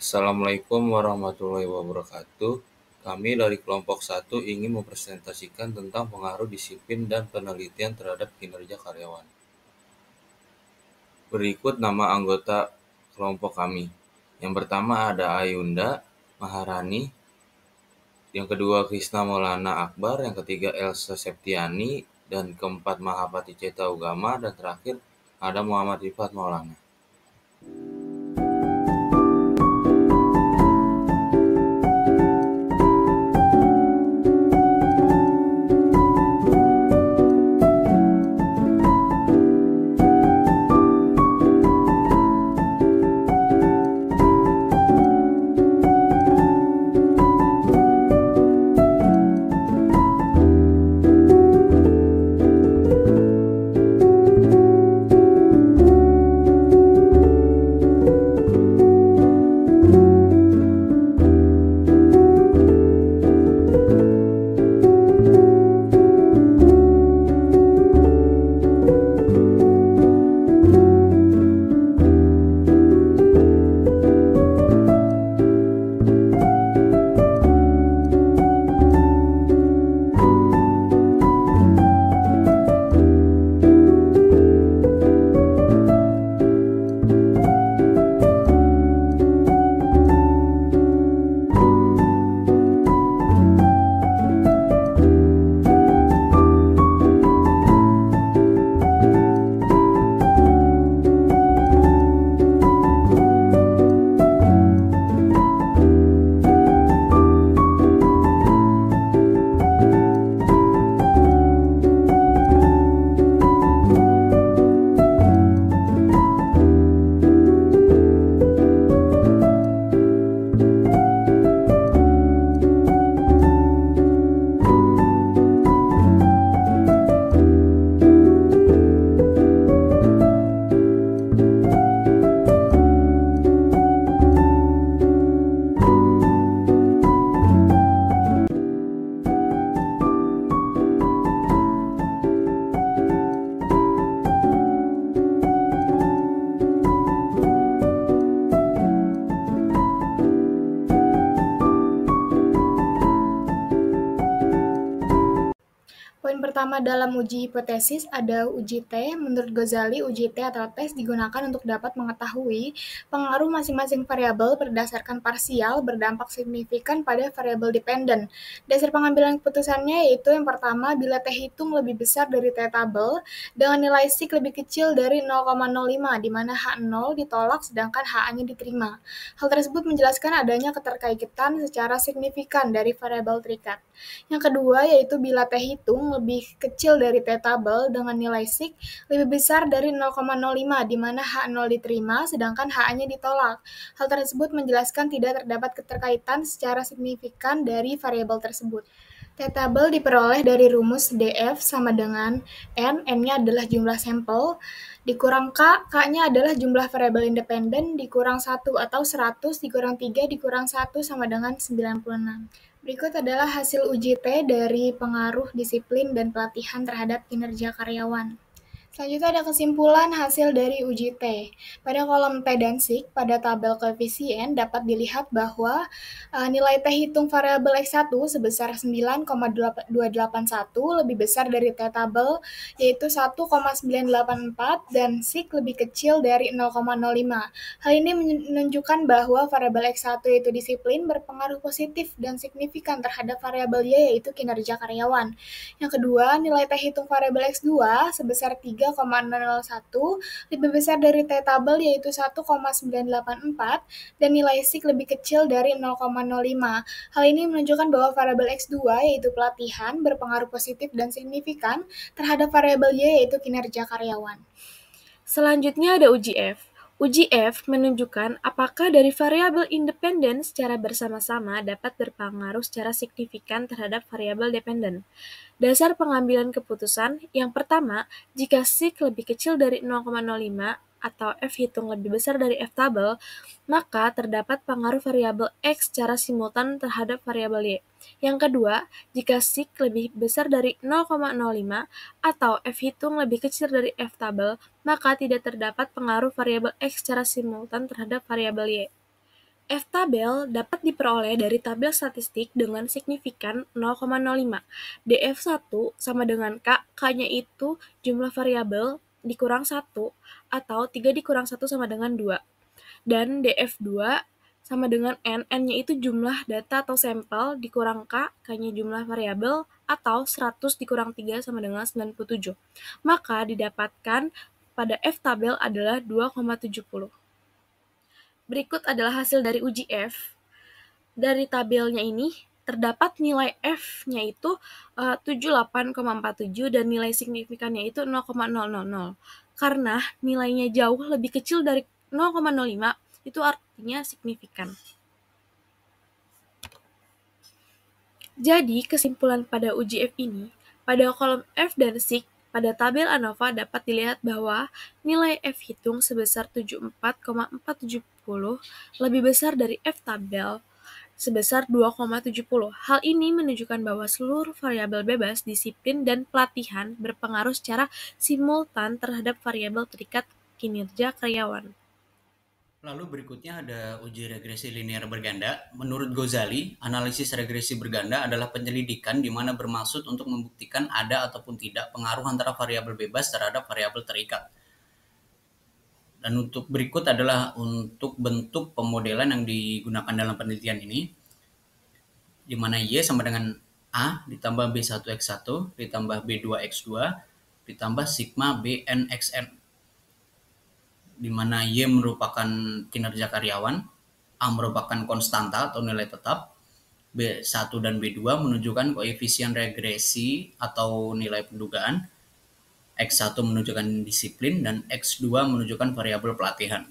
Assalamualaikum warahmatullahi wabarakatuh. Kami dari kelompok 1 ingin mempresentasikan tentang pengaruh disiplin dan penelitian terhadap kinerja karyawan. Berikut nama anggota kelompok kami. Yang pertama ada Ayunda Maharani, yang kedua Krisna Maulana Akbar, yang ketiga Elsa Septiani, dan keempat Mahapati Ceta Ugama, dan terakhir ada Muhammad Rifat Maulana. Poin pertama dalam uji hipotesis ada uji T. Menurut Ghazali, uji T atau tes digunakan untuk dapat mengetahui pengaruh masing-masing variabel berdasarkan parsial berdampak signifikan pada variabel dependen. Dasar pengambilan keputusannya yaitu yang pertama, bila T hitung lebih besar dari T tabel dengan nilai sig lebih kecil dari 0,05, di mana H0 ditolak sedangkan HA-nya diterima. Hal tersebut menjelaskan adanya keterkaitan secara signifikan dari variabel terikat. Yang kedua yaitu bila T hitung lebih kecil dari T tabel dengan nilai sig lebih besar dari 0,05, di mana H0 diterima sedangkan HA-nya ditolak. Hal tersebut menjelaskan tidak terdapat keterkaitan secara signifikan dari variabel tersebut. T tabel diperoleh dari rumus DF sama dengan N-nya adalah jumlah sampel, dikurang K, K-nya adalah jumlah variabel independen, dikurang 1 atau 100, dikurang 3, dikurang 1 sama dengan 96. Berikut adalah hasil uji T dari pengaruh disiplin dan pelatihan terhadap kinerja karyawan. Selanjutnya ada kesimpulan hasil dari uji T. Pada kolom T dan sig, pada tabel koefisien dapat dilihat bahwa nilai T hitung variabel X1 sebesar 9,281 lebih besar dari T tabel yaitu 1,984 dan sig lebih kecil dari 0,05. Hal ini menunjukkan bahwa variabel X1 yaitu disiplin berpengaruh positif dan signifikan terhadap variabel Y yaitu kinerja karyawan. Yang kedua, nilai T hitung variabel X2 sebesar 3,001 lebih besar dari T tabel yaitu 1,984 dan nilai sig lebih kecil dari 0,05. Hal ini menunjukkan bahwa variabel X2 yaitu pelatihan berpengaruh positif dan signifikan terhadap variabel Y yaitu kinerja karyawan. Selanjutnya ada uji F. Uji F menunjukkan apakah dari variabel independen secara bersama-sama dapat berpengaruh secara signifikan terhadap variabel dependen. Dasar pengambilan keputusan yang pertama, jika sig lebih kecil dari 0,05 atau F hitung lebih besar dari F tabel, maka terdapat pengaruh variabel X secara simultan terhadap variabel Y. Yang kedua, jika sig lebih besar dari 0,05 atau F hitung lebih kecil dari F tabel, maka tidak terdapat pengaruh variabel X secara simultan terhadap variabel Y. F-tabel dapat diperoleh dari tabel statistik dengan signifikan 0,05. DF1 sama dengan K, K-nya itu jumlah variabel dikurang 1, atau 3 dikurang 1 sama dengan 2. Dan DF2 sama dengan N, N-nya itu jumlah data atau sampel dikurang K, K-nya jumlah variabel, atau 100 dikurang 3 sama dengan 97. Maka didapatkan pada F-tabel adalah 2,70. Berikut adalah hasil dari uji F. Dari tabelnya ini, terdapat nilai F-nya itu 78,47 dan nilai signifikannya itu 0,000. Karena nilainya jauh lebih kecil dari 0,05, itu artinya signifikan. Jadi, kesimpulan pada uji F ini, pada kolom F dan SIG pada tabel ANOVA dapat dilihat bahwa nilai F hitung sebesar 74,470 lebih besar dari F tabel sebesar 2,70. Hal ini menunjukkan bahwa seluruh variabel bebas, disiplin, dan pelatihan berpengaruh secara simultan terhadap variabel terikat kinerja karyawan. Lalu berikutnya ada uji regresi linear berganda. Menurut Ghazali, analisis regresi berganda adalah penyelidikan di mana bermaksud untuk membuktikan ada ataupun tidak pengaruh antara variabel bebas terhadap variabel terikat. Dan untuk berikut adalah untuk bentuk pemodelan yang digunakan dalam penelitian ini, di mana Y sama dengan A ditambah B1X1 ditambah B2X2 ditambah sigma BNXN, di mana Y merupakan kinerja karyawan, A merupakan konstanta atau nilai tetap, B1 dan B2 menunjukkan koefisien regresi atau nilai pendugaan, X1 menunjukkan disiplin, dan X2 menunjukkan variabel pelatihan.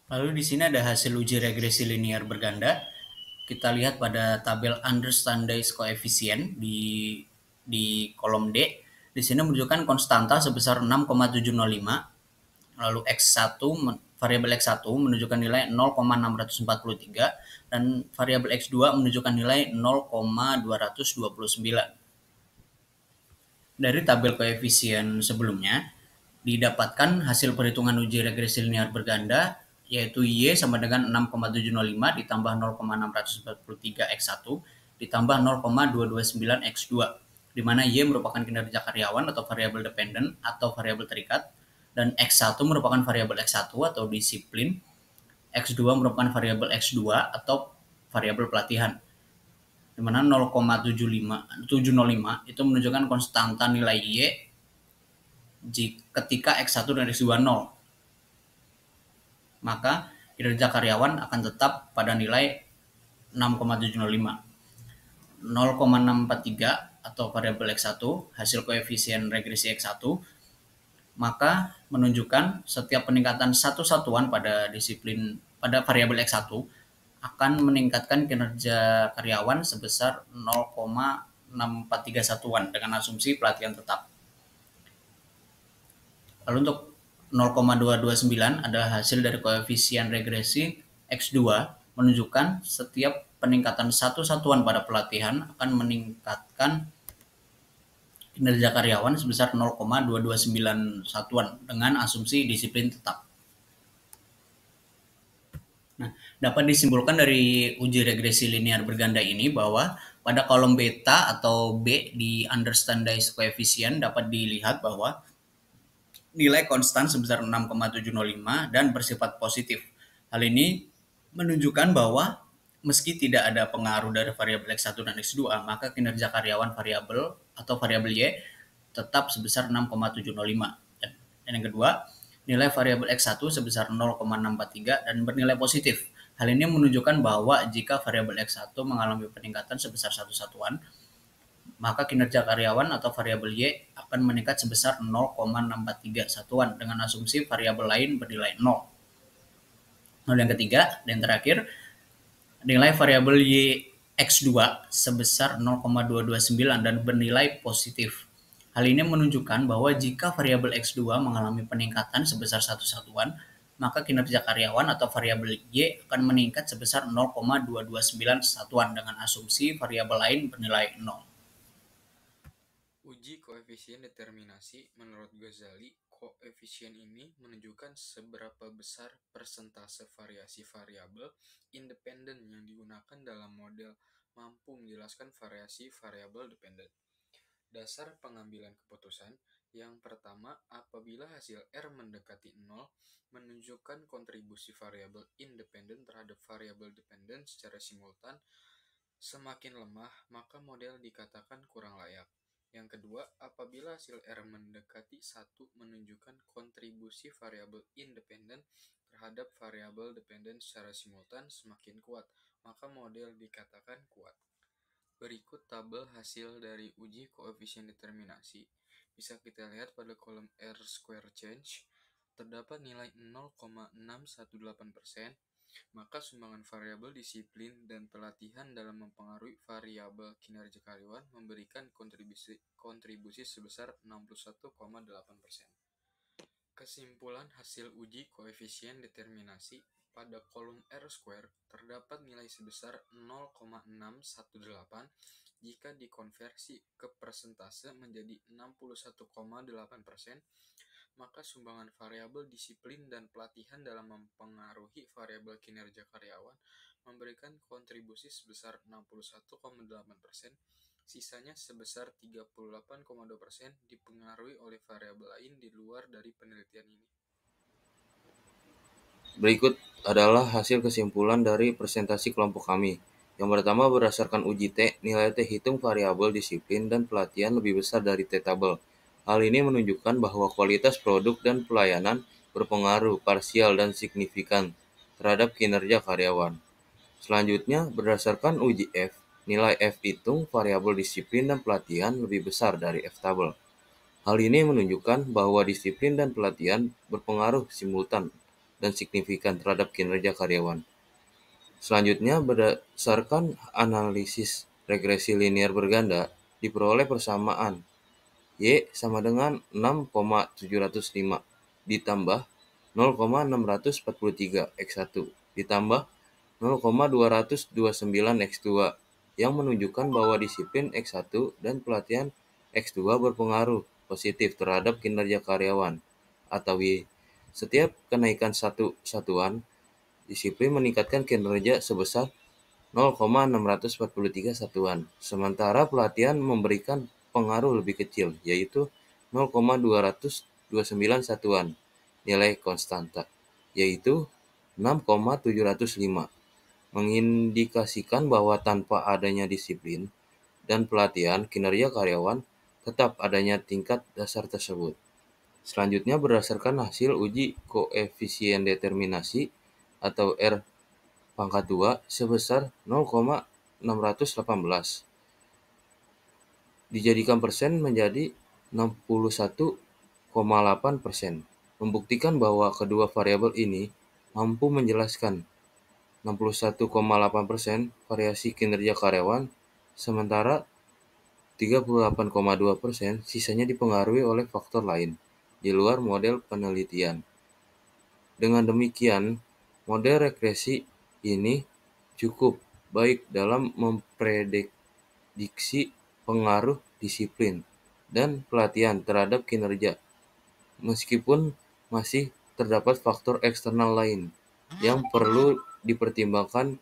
Lalu di sini ada hasil uji regresi linear berganda. Kita lihat pada tabel understandized coefficient di kolom D. Di sini menunjukkan konstanta sebesar 6,705. Lalu X1, variabel X1 menunjukkan nilai 0,643 dan variabel X2 menunjukkan nilai 0,229. Dari tabel koefisien sebelumnya, didapatkan hasil perhitungan uji regresi linear berganda, yaitu Y sama dengan 6,705 ditambah 0,643 X1 ditambah 0,229 X2, di mana Y merupakan kinerja karyawan atau variabel dependent atau variabel terikat, dan X1 merupakan variabel X1 atau disiplin, X2 merupakan variabel X2 atau variabel pelatihan, di mana 0,705 itu menunjukkan konstanta nilai Y ketika X1 dan X2 0. Maka kinerja karyawan akan tetap pada nilai 6,705. 0,643 atau variabel X1 hasil koefisien regresi X1, maka menunjukkan setiap peningkatan satu satuan pada variabel X1 akan meningkatkan kinerja karyawan sebesar 0,643 satuan dengan asumsi pelatihan tetap. Lalu untuk 0,229 adalah hasil dari koefisien regresi X2, menunjukkan setiap peningkatan satu satuan pada pelatihan akan meningkatkan kinerja karyawan sebesar 0,229 satuan dengan asumsi disiplin tetap. Nah, dapat disimpulkan dari uji regresi linear berganda ini bahwa pada kolom beta atau B di understandized coefficient dapat dilihat bahwa nilai konstan sebesar 6,705 dan bersifat positif. Hal ini menunjukkan bahwa meski tidak ada pengaruh dari variabel X1 dan X2, maka kinerja karyawan variabel atau variabel Y tetap sebesar 6,705. Dan yang kedua, nilai variabel X1 sebesar 0,643 dan bernilai positif. Hal ini menunjukkan bahwa jika variabel X1 mengalami peningkatan sebesar satu satuan, maka kinerja karyawan atau variabel Y akan meningkat sebesar 0,643 satuan dengan asumsi variabel lain bernilai 0. Lalu yang ketiga dan terakhir, nilai variabel Y X2 sebesar 0,229 dan bernilai positif. Hal ini menunjukkan bahwa jika variabel X2 mengalami peningkatan sebesar satu satuan, maka kinerja karyawan atau variabel Y akan meningkat sebesar 0,229 satuan dengan asumsi variabel lain bernilai 0. Uji koefisien determinasi. Menurut Ghazali, koefisien ini menunjukkan seberapa besar persentase variasi variabel independen yang digunakan dalam model mampu menjelaskan variasi variabel dependen. Dasar pengambilan keputusan. Yang pertama, apabila hasil R mendekati 0, menunjukkan kontribusi variabel independen terhadap variabel dependen secara simultan semakin lemah, maka model dikatakan kurang layak. Yang kedua, apabila hasil R mendekati 1 menunjukkan kontribusi variabel independen terhadap variabel dependen secara simultan semakin kuat, maka model dikatakan kuat. Berikut tabel hasil dari uji koefisien determinasi. Bisa kita lihat pada kolom R square change, terdapat nilai 0,618%, maka sumbangan variabel disiplin dan pelatihan dalam mempengaruhi variabel kinerja karyawan memberikan kontribusi sebesar 61,8%. Kesimpulan hasil uji koefisien determinasi. Pada kolom R square terdapat nilai sebesar 0,618 jika dikonversi ke persentase menjadi 61,8%, maka sumbangan variabel disiplin dan pelatihan dalam mempengaruhi variabel kinerja karyawan memberikan kontribusi sebesar 61,8%, sisanya sebesar 38,2% dipengaruhi oleh variabel lain di luar dari penelitian ini. Berikut adalah hasil kesimpulan dari presentasi kelompok kami. Yang pertama, berdasarkan uji T, nilai T hitung variabel disiplin dan pelatihan lebih besar dari T-tabel. Hal ini menunjukkan bahwa kualitas produk dan pelayanan berpengaruh parsial dan signifikan terhadap kinerja karyawan. Selanjutnya, berdasarkan uji F, nilai F hitung variabel disiplin dan pelatihan lebih besar dari F-tabel. Hal ini menunjukkan bahwa disiplin dan pelatihan berpengaruh simultan dan signifikan terhadap kinerja karyawan. Selanjutnya, berdasarkan analisis regresi linear berganda, diperoleh persamaan Y sama dengan 6,705 ditambah 0,643 X1 ditambah 0,229 X2 yang menunjukkan bahwa disiplin X1 dan pelatihan X2 berpengaruh positif terhadap kinerja karyawan atau Y. Setiap kenaikan satu satuan disiplin meningkatkan kinerja sebesar 0,643 satuan, sementara pelatihan memberikan pengaruh lebih kecil, yaitu 0,229 satuan, nilai konstanta, yaitu 6,705, mengindikasikan bahwa tanpa adanya disiplin dan pelatihan, kinerja karyawan tetap adanya tingkat dasar tersebut. Selanjutnya, berdasarkan hasil uji koefisien determinasi atau R pangkat 2 sebesar 0,618 dijadikan persen menjadi 61,8%, membuktikan bahwa kedua variabel ini mampu menjelaskan 61,8% variasi kinerja karyawan, sementara 38,2% sisanya dipengaruhi oleh faktor lain di luar model penelitian. Dengan demikian, model regresi ini cukup baik dalam memprediksi pengaruh disiplin dan pelatihan terhadap kinerja, meskipun masih terdapat faktor eksternal lain yang perlu dipertimbangkan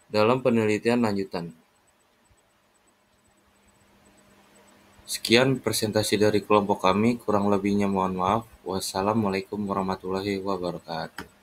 dalam penelitian lanjutan. Sekian presentasi dari kelompok kami, kurang lebihnya mohon maaf. Wassalamualaikum warahmatullahi wabarakatuh.